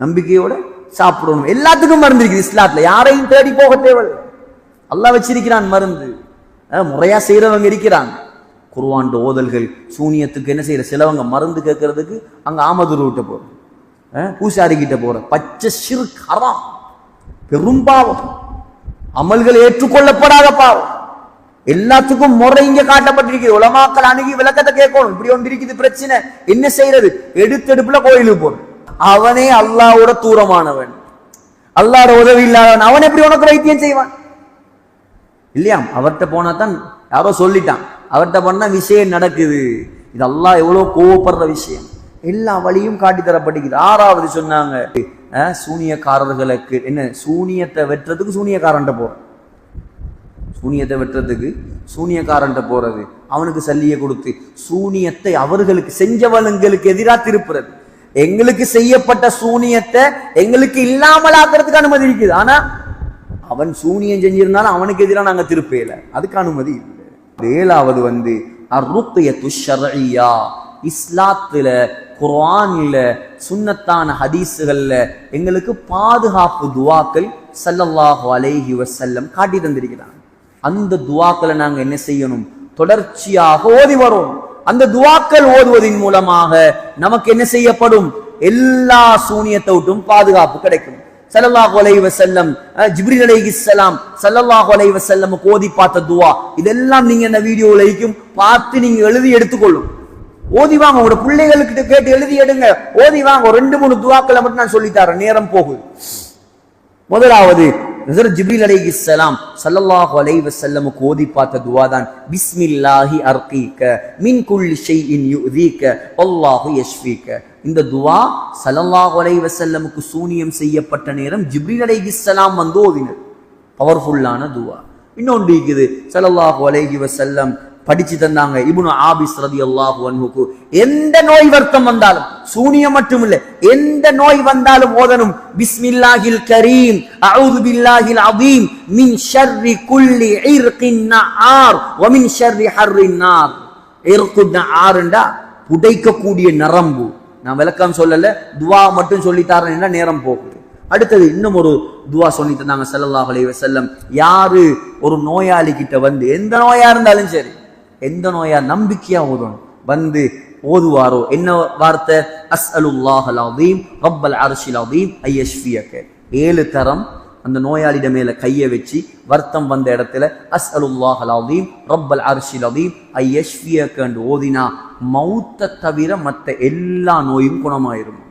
நம்பிக்கையோட சாப்பிடணும். எல்லாத்துக்கும் மருந்து இருக்குது இஸ்லாத்துல, யாரையும் தேடி போக தேவையில்லை. அல்லாஹ் வச்சிருக்கிறான் மருந்து, முறையா செய்யறவங்க இருக்கிறாங்க. குர்ஆன் ஓதல்கள், சூனியத்துக்கு என்ன செய்யற சிலவங்க மருந்து கேட்கறதுக்கு அங்க ஆமதுரு விட்ட போற, பூசாரி கிட்ட போற, பச்சை ஷிர்க் ஹராம், பெரும் பாவம், அமல்கள் ஏற்றுக்கொள்ளப்படாத பாவம். எல்லாத்துக்கும் முறை இங்க காட்டப்பட்டிருக்கிறது. உலமாக்கள் அணுகி விளக்கத்தை கேட்கணும். இப்படி ஒன்று இருக்குது பிரச்சனை, என்ன செய்யறது? எடுத்தெடுப்புல கோயிலுக்கு போறோம். அவனே அல்லாஹ்வோட தூரமானவன், அல்லாஹ்வோட உதவி இல்லாதவன், அவன் எப்படி உனக்கு வைத்தியம் செய்வான்? இல்லையா? அவர்கிட்ட போனா தான் யாரோ சொல்லிட்டான், அவர்கிட்ட பண்ண விஷயம் நடக்குது. இது அல்லாஹ் எவ்வளவு கோவப்படுற விஷயம். எல்லா வழியும் காட்டி தரப்பட்டிருக்குது. 6வது சொன்னாங்க, சூனியக்காரர்களுக்கு என்ன, சூனியத்தை வெட்டுறதுக்கு சூனியக்காரன்ட்ட போற, சூனியத்தை வெட்டுறதுக்கு சூனியக்காரன்ட்ட போறது, அவனுக்கு சல்லியை கொடுத்து சூனியத்தை அவர்களுக்கு செஞ்சவங்களுக்கு எதிராக திருப்புறது. எங்களுக்கு செய்யப்பட்ட சூனியத்தை எங்களுக்கு இல்லாமல் ஆக்குறதுக்கு அனுமதி இருக்குது. ஆனா அவன் சூனியம் செஞ்சிருந்தாலும் அவனுக்கு எதிராக நாங்க திருப்பேல, அதுக்கு அனுமதி இல்லை. 7வது அர்ருக்யத்து ஷர்இய்யா, இஸ்லாத்துல குர்ஆன்ல சுன்னத்தான ஹதீஸுகள்ல எங்களுக்கு பாதுகாப்பு துஆக்கள் ஸல்லல்லாஹு அலைஹி வஸல்லம் காட்டி தந்திருக்கிறாங்க. அந்த துஆக்களை நாங்க என்ன செய்யணும்? தொடர்ச்சியாக ஓதி வரோம். அந்த துஆக்கள் ஓதுவதின் மூலமாக நமக்கு என்ன செய்யப்படும்? எல்லா சூனியத்தை விட்டும் பாதுகாப்பு கிடைக்கும். ஸல்லல்லாஹு அலைஹி வஸல்லம், ஜிப்ரீல் அலைஹிஸ்ஸலாம் ஸல்லல்லாஹு அலைஹி வஸல்லம் ஓதி பார்த்த துஆ, இதெல்லாம் நீங்க இந்த வீடியோல இருக்கும் பார்த்து நீங்க எழுதி எடுத்துக்கொள்ளும். ஓதி வாங்க, உங்களோட பிள்ளைகளுக்கு கேட்டு எழுதி எடுங்க, ஓதி வாங்க. 2-3 துஆக்களை மட்டும் நான் சொல்லித்தரேன், நேரம் போகுது. முதலாவது ஜிப்ரீல் அலைஹிஸ்ஸலாம் ஸல்லல்லாஹு அலைஹி வஸல்லம் ஓதி பார்த்த துஆ தான், பிஸ்மில்லாஹி அர்கீக மின் குல்லி ஷைஇன் யுதீக வல்லாஹு யஷ்ஃபீக. இந்த துஆ ஸல்லல்லாஹு அலைஹி வஸல்லமுக்கு சூனியம் செய்யப்பட்ட நேரம் ஜிப்ரீல் அலைஹிஸ்ஸலாம் வந்து ஓதினர். பவர்ஃபுல்லான துஆ. இன்னொன்று இருக்குது, ஸல்லல்லாஹு அலைஹி வஸல்லம் படிச்சு தந்தாங்க. இப்னு ஆபிஸ் ரலியல்லாஹு அன்ஹுக்கு எந்த நோய் வர்த்தம் வந்தாலும், சூனியம் மட்டும் இல்ல, எந்த நோய் வந்தாலும் ஓதணும், பிஸ்மில்லாஹில் கரீம் அஊது பில்லாஹில் அதீம் மின் ஷர்ரி குல்லி இர்கின் நஆர் வ மின் ஷர்ரி ஹர்ரின் நார். இர்குன் நஆர்ண்டா புடைக்கக்கூடிய நரம்பு. நான் விளக்கம் சொல்லல, துஆ மட்டும் சொல்லி தரேன்னா நேரம் போகுது. அடுத்தது இன்னும் ஒரு துஆ சொல்லி தந்தாங்க ஸல்லல்லாஹு அலைஹி வஸல்லம். யாரு ஒரு நோயாளி கிட்ட வந்து, எந்த நோயா இருந்தாலும் சரி, எந்த நோயா நம்பிக்கையா ஓதணும், வந்து ஓதுவாரோ என்ன வார்த்தை? அஸ்அலுல்லாஹல் அதீம் ரப்பல் அர்ஷில் அதீம் ஐயஷ்ஃபியக. 7 தரம் அந்த நோயாளிட மேல கையை வச்சு வருத்தம் வந்த இடத்துல அஸ்அலுல்லாஹல் அதீம் ரப்பல் அர்ஷில் அதீம் ஐயஷ்ஃபியக என்று ஓதினா மௌத்தை தவிர மற்ற எல்லா நோயும் குணமாயிரும்.